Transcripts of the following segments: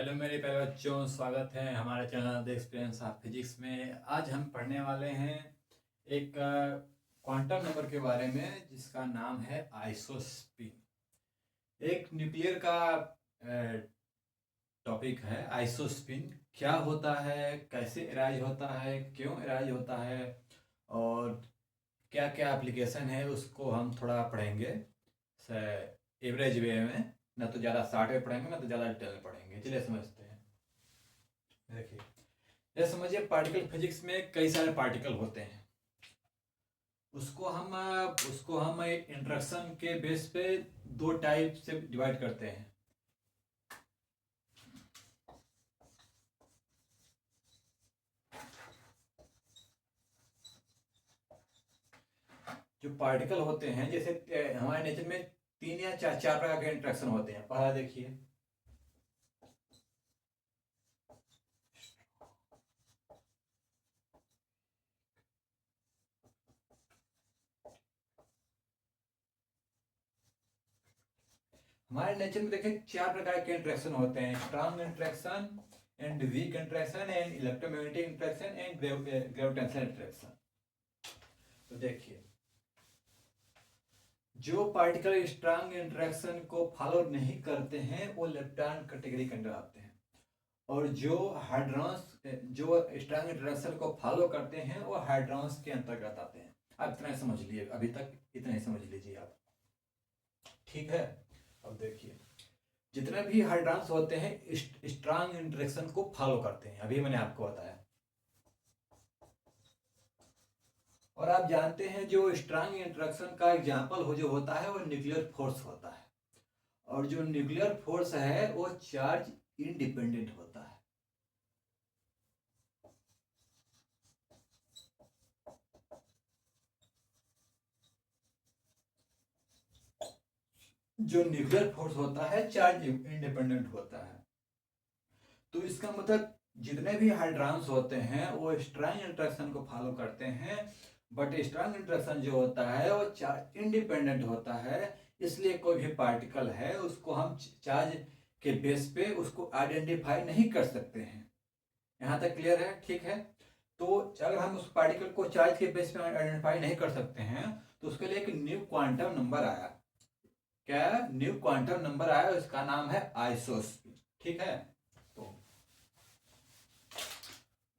Hello मेरे प्यारे बच्चों, स्वागत है हमारे channel the experience of physics में। आज हम पढ़ने वाले हैं एक क्वांटम नंबर के बारे में जिसका नाम है आइसोस्पिन। एक न्यूक्लियर का टॉपिक है आइसोस्पिन। क्या होता है, कैसे इराज होता है, क्यों इराज होता है और क्या क्या एप्लीकेशन है, उसको हम थोड़ा पढ़ेंगे एवरेज वे में। ना तो ज़्यादा शार्ट में पढ़ेंगे, ना तो ज़्यादा डिटेल में पढ़ेंगे। चलिए समझते हैं। देखिए, ये समझिए पार्टिकल फिजिक्स में कई सारे पार्टिकल होते हैं। उसको हम इंट्रैक्शन के बेस पे दो टाइप से डिवाइड करते हैं। जो पार्टिकल होते हैं, जैसे हमारे नेचर में तीन या चार चार प्रकार के इंट्रैक्शन होते हैं। पहला देखिए, हमारे नेचर में देखिए चार प्रकार के इंट्रैक्शन होते हैं: strong interaction and weak interaction and electromagnetic interaction and gravitational interaction. तो देखिए, जो पार्टिकल स्ट्रांग इंट्रैक्शन को फॉलो नहीं करते हैं वो लेफ्ट कैटेगरी के अंदर आते हैं, और जो हाइड्रॉन्स जो स्ट्रांग इंट्रैक्शन को फॉलो करते हैं वो हाइड्रॉन्स के अंतर्गत आते हैं। आप इतना ही समझ लीजिए, अभी तक इतना ही समझ लीजिए आप। ठीक है, अब देखिए, जितने भी हाइड्रॉन्स होते हैं स्ट्रांग इंट्रैक्शन को फॉलो करते हैं, अभी मैंने आपको बताया। और आप जानते हैं जो स्ट्रांग इंट्रैक्शन का एग्जाम्पल जो होता है वो न्यूक्लियर फोर्स होता है, और जो न्यूक्लियर फोर्स है वो चार्ज इंडिपेंडेंट होता है। जो न्यूक्लियर फोर्स होता है चार्ज इंडिपेंडेंट होता है। तो इसका मतलब जितने भी हाइड्रॉन्स होते हैं वो स्ट्रांग इंट्रैक्शन को फॉलो करते हैं, बट स्ट्रांग इंट्रैक्शन जो होता है वो चार्ज इंडिपेंडेंट होता है। इसलिए कोई भी पार्टिकल है उसको हम चार्ज के बेस पे उसको आइडेंटिफाई नहीं कर सकते हैं। यहाँ तक क्लियर है? ठीक है। तो अगर हम उस पार्टिकल को चार्ज के बेस पे आइडेंटिफाई नहीं कर सकते हैं तो उसके लिए एक न्यू क्वांटम नंबर आया। क्या न्यू क्वांटम नंबर आया? उसका नाम है आइसोस्पिन। ठीक है, तो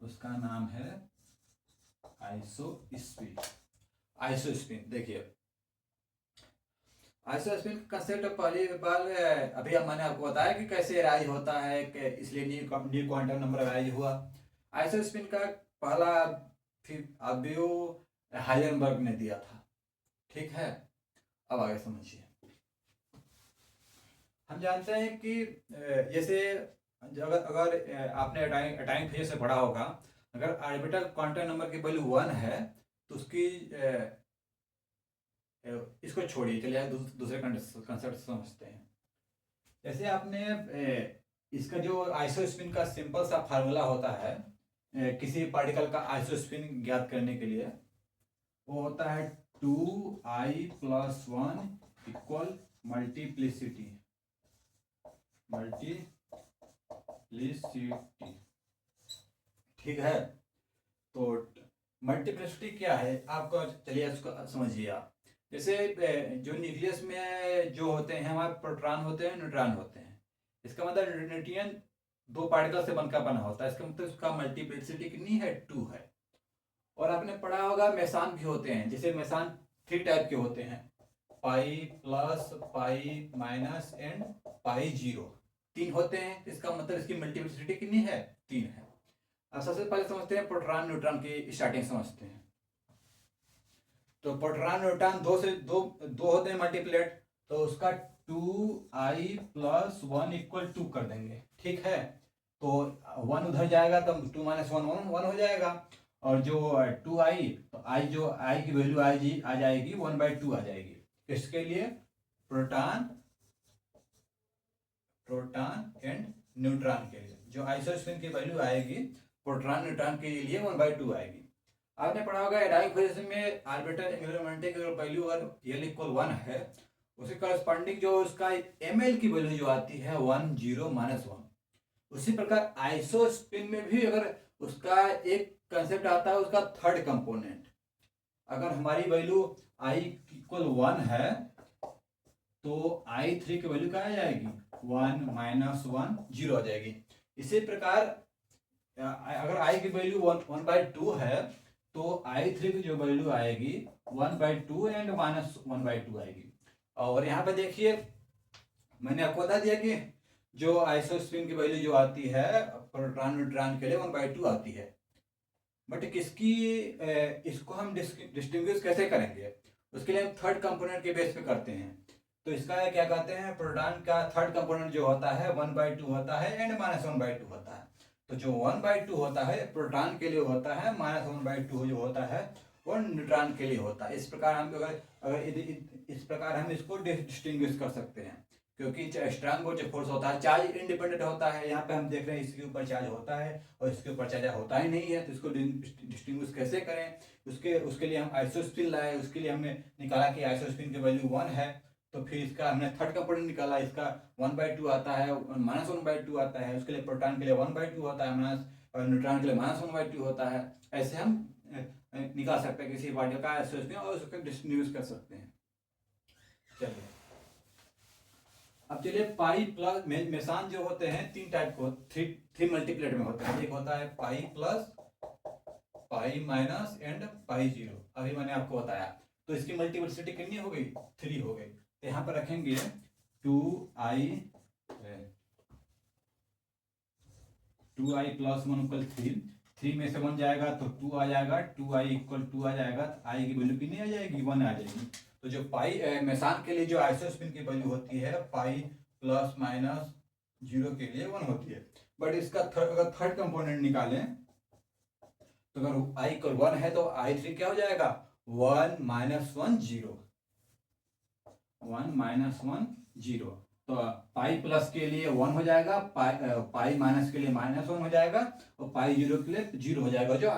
उसका नाम है आइसोस्पिन। आइसोस्पिन देखिए, आइसोस्पिन कंसेप्ट पहली बार अभी मैंने आपको बताया कि कैसे राइज होता है, कि इसलिए न्यू क्वांटम नंबर राइज हुआ। आइसोस्पिन का पहला फिर अब्यू हाइजेनबर्ग ने दिया था। ठीक है, अब आगे समझिए। हम जानते हैं कि जैसे अगर आपने अटॉमिक फिजिक्स से पढ़ा होगा, अगर ऑर्बिटल क्वांटम नंबर की वैल्यू 1 है तो उसकी इसको छोड़िए, चलिए दूसरे कंसेप्ट समझते हैं। जैसे आपने इसका जो आइसोस्पिन का सिंपल सा फार्मूला होता है किसी पार्टिकल का आइसोस्पिन ज्ञात करने के लिए, वो होता है 2i+1 इक्वल मल्टीप्लिसिटी। ठीक है, तो मल्टीप्लिसिटी क्या है आपको, चलिए इसको समझिए आप। जैसे जो न्यूक्लियस में जो होते हैं हमारे प्रोटॉन होते हैं, न्यूट्रॉन होते हैं। इसका मतलब न्यूट्रियन दो पार्टिकल से बनकर बना होता है। इसका मतलब उसका मल्टीप्लिसिटी कितनी है? 2 है। और आपने पढ़ा होगा मेसान भी होते हैं, जैसे मेसान 3 टाइप के होते हैं: pi plus, pi minus and pi zero. 3 होते हैं, इसका मतलब इसकी मल्टीप्लिसिटी कितनी है? 3 है। अब सबसे पहले समझते हैं प्रोटॉन न्यूट्रॉन की स्टार्टिंग समझते हैं। तो प्रोटॉन न्यूट्रॉन दो होते हैं मल्टीप्लेट, तो उसका 2i+1 इक्वल 2 कर देंगे। ठीक है, तो 1 उधर जाएगा तो 2 - 1 1 हो जाएगा, और जो 2i, तो i जो i की वैल्यू आ जाएगी 1/2 आ जाएगी। इसके लिए प्रोटॉन एंड न्यूट्रॉन के लिए जो आइसोस्पिन की वैल्यू आएगी प्रोटॉन न्यूट्रॉन के लिए 1/2 आएगी। आपने पढ़ा होगा एडाइक पोजीशन में ऑर्बिटल एंगुलर मोमेंटम की वैल्यू अगर L = 1 है, उसके करस्पॉन्डिंग जो उसका ml की वैल्यू जो आती है 1 0 - 1, उसी प्रकार आइसो स्पिन में भी अगर उसका एक कंसेप्ट आता है उसका थर्ड कंपोनेंट। अगर हमारी वैल्यू i इक्वल 1 है तो i3 की वैल्यू क्या आ जाएगी 1 माइनस 1 0 आ जाएगी। इसी प्रकार अगर i की वैल्यू 1/2 है तो i3 की जो वैल्यू आएगी 1/2 एंड माइनस 1/2 आएगी। और यहाँ पे देखिए मैंने आपको बता दिया कि जो आइसोस्पिन की वैल्यू जो आती है प्रोटॉन न्यूट्रॉन के लिए 1/2 आती है। बट इसको हम डिस्टिंग्विश कैसे करेंगे, उसके लिए हम थर्ड कंपोनेंट के बेस पे करते हैं। तो इसका क्या कहते हैं, प्रोटॉन का थर्ड कंपोनेंट जो होता है 1/2 होता है एंड माइनस 1/2 होता है। तो जो 1/2 होता है प्रोटॉन के लिए होता है, माइनस 1/2 जो होता है वो न्यूट्रॉन के लिए होता है। इस प्रकार हम इस प्रकार हम इसको डिस्टिंग्विश कर सकते हैं, क्योंकि स्ट्रांग जो फोर्स होता है चार्ज इंडिपेंडेंट होता है। यहाँ पे हम देख रहे हैं इसके ऊपर चार्ज होता है और इसके ऊपर चार्ज होता ही नहीं है। तो इसको डिस्टिंग्विश कैसे करें, उसके लिए हम आइसोस्पिन लाए। उसके लिए हमने निकाला कि आइसोस्पिन की वैल्यू 1 है, तो फिर इसका हमने थर्ड कंपोनेंट निकाला, इसका 1/2 आता है, माइनस 1/2 आता है। उसके लिए प्रोटॉन के लिए 1/2 होता है माइनस, और न्यूट्रॉन के लिए माइनस 1/2 होता है। ऐसे हम निकाल सकते हैं किसी पार्टिकल का आइसोस्पिन और उसको डिस्टिंग्विश कर सकते हैं। चलिए अब चलिए पाई प्लस मेसान जो होते हैं तीन टाइप को, थ्री मल्टीप्लेट में होते हैं। एक होता है pi plus, pi minus and pi zero. अभी मैंने आपको बताया। तो इसकी मल्टीप्लिसिटी कितनी हो गई, 3 हो गई। तो यहाँ पर रखेंगे 2i प्लस 1 इक्वल 3 में से 1 जाएगा तो 2 आ जाएगा, 2i इक्वल 2 आ जाएगा। तो i की वैल्यू कितनी आ जाएगी 1 आ जाएगी। तो जो पाई मेसान के लिए जो आइसोस्पिन की वैल्यू होती है पाई प्लस माइनस 0 के लिए 1 होती है। बट इसका अगर थर्ड कंपोनेंट निकालें तो अगर i इक्वल 1 है तो i3 क्या हो जाएगा 1 माइनस 1 0, 1 माइनस 1 0। तो पाई प्लस के लिए 1 हो जाएगा, पाई माइनस के लिए माइनस 1 हो जाएगा, और पाई जीरो के लिए 0 हो जाएगा, जो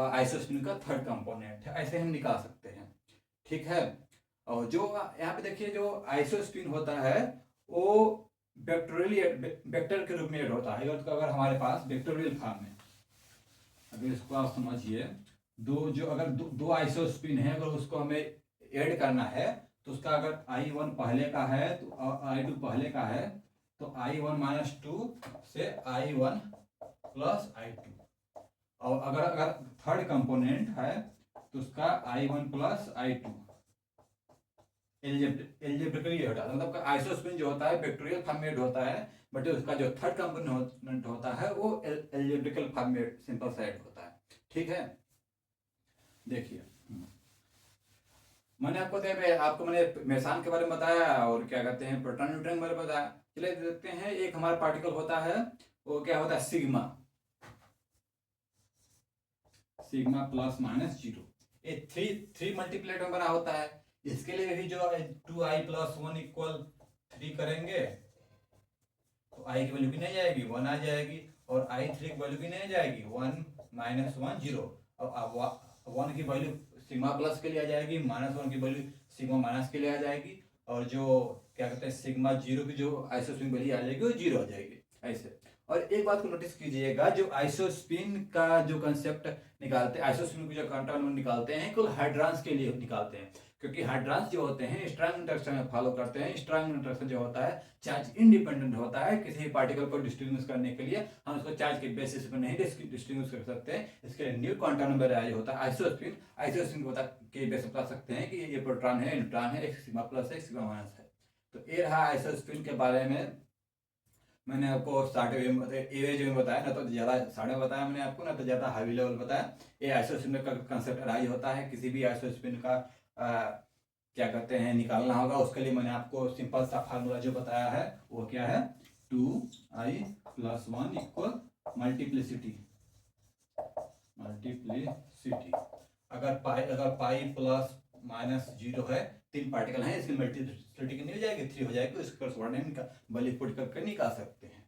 आइसोस्पिन का थर्ड कंपोनेंट है। ऐसे हम निकाल सकते हैं, ठीक है। और जो यहाँ पे देखिए जो आइसोस्पिन होता है वो वेक्टर के रूप में ऐड होता है। अगर हमारे पास वेक्टोरियल फॉर्म में, अगर इसको आप समझिए, अगर दो आइसोस्पिन है, अगर उसको हमें ऐड करना है तो उसका अगर i1 पहले का है तो i2 पहले का है, तो i1 माइनस 2 से i1 प्लस i2। और अगर थर्ड कंपोनेंट है तो उसका i1 प्लस i2 एल्जेब्रिकली होता है। मतलब आइसोस्पिन जो होता है वेक्टोरियल फॉर्म में होता है, बट उसका जो थर्ड कंपोनेंट होता है वो एल्जेब्रिकल फॉर्म में सिंपल सा ऐड होता है, ठीक है। देखिए मैंने आपको मैंने मेसान के बारे में बताया और क्या कहते हैं प्रोटॉन न्यूट्रॉन के बारे में बताया। चलिए देखते हैं एक हमारा पार्टिकल होता है वो क्या होता है सिग्मा, सिग्मा प्लस माइनस 0। ये थ्री मल्टीप्लेट में बना होता है। इसके लिए भी जो 2i प्लस 1 इक्वल 3 करेंगे तो i की वैल्यू की नहीं जाएगी 1 आ जाएगी, और i3 की वैल्यू की नहीं जाएगी 1 माइनस 1 0। अब 1 की वैल्यू सिग्मा प्लस के लिए आ जाएगी, माइनस 1 की वैल्यू सिग्मा माइनस के लिए आ जाएगी, और जो क्या कहते हैं सिग्मा 0 की जो आइसोस्पिन वैल्यू आ जाएगी वो 0 आ जाएगी, ऐसे। और एक बात को नोटिस कीजिएगा, जो आइसोस्पिन का जो कंसेप्ट निकालते हैं, आइसोस्पिन को जो कंपाउंड निकालते हैं कुल हाइड्रांस के लिए निकालते हैं, क्योंकि हाइड्रांस जो होते हैं स्ट्रांग इंटरेक्शन में फॉलो करते हैं। स्ट्रांग इंटरेक्शन जो होता है चार्ज इंडिपेंडेंट होता है। किसी पार्टिकल को डिस्टिंग्विश करने के लिए हम उसको चार्ज के बेसिस पर नहीं डिस्टिंग्विश कर सकते हैं। इसके लिए न्यू क्वांटम नंबर जो होता है आइसोस्पिन के बेस पर बता सकते हैं कि ये प्रोटॉन है, न्यूट्रॉन है, एक सिग्मा प्लस है, एक सिग्मा माइनस है। तो ये रहा आइसोस्पिन के बारे में। मैंने आपको स्टार्टिंग में एवरेज में बताया, ना तो ज़्यादा साढ़े बताया मैंने आपको, ना तो ज़्यादा हाई लेवल बताया। ये आइसोस्पिन का कंसेप्ट अराइज होता है। किसी भी आइसोस्पिन का क्या कहते हैं निकालना होगा, उसके लिए मैंने आपको सिंपल सा फार्मूला जो बताया है वो क्या है 2i प्लस 1 इक्वल मल्टीप्लिसिटी। अगर पाई प्लस माइनस 0 है, 3 पार्टिकल हैं, इसकी मल्टीप्लिसिटी कितनी हो जाएगी 3 हो जाएगी। उसके करस्पॉन्डिंग वैल्यू पुट करके निकाल सकते हैं।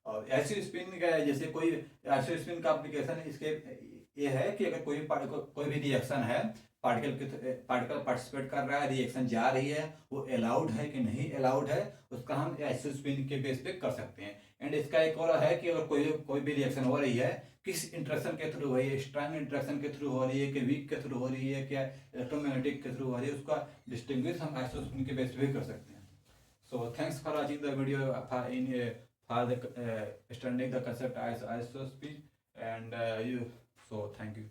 और आइसोस्पिन का जैसे कोई आइसोस्पिन का एप्लीकेशन इसके ये है कि अगर कोई भी रिएक्शन है, पार्टिकल पार्टिसिपेट कर रहा है, रिएक्शन जा रही है, वो अलाउड है कि नहीं अलाउड है, उसका हम आइसोस्पिन के बेस पे कर सकते हैं। एंड इसका एक और है कि अगर कोई भी रिएक्शन हो रही है, किस इंटरेक्शन के थ्रू हो रही है, स्ट्रांग इंटरेक्शन के थ्रू हो रही है कि वीक के थ्रू हो रही है, क्या इलेक्ट्रोमैग्नेटिक के थ्रू हो रही है, उसका डिस्टिंग्विश हम आइसोटोप के बेस पे कर सकते हैं. So thanks for watching the video for the understanding the concept as isospin and you. So thank you.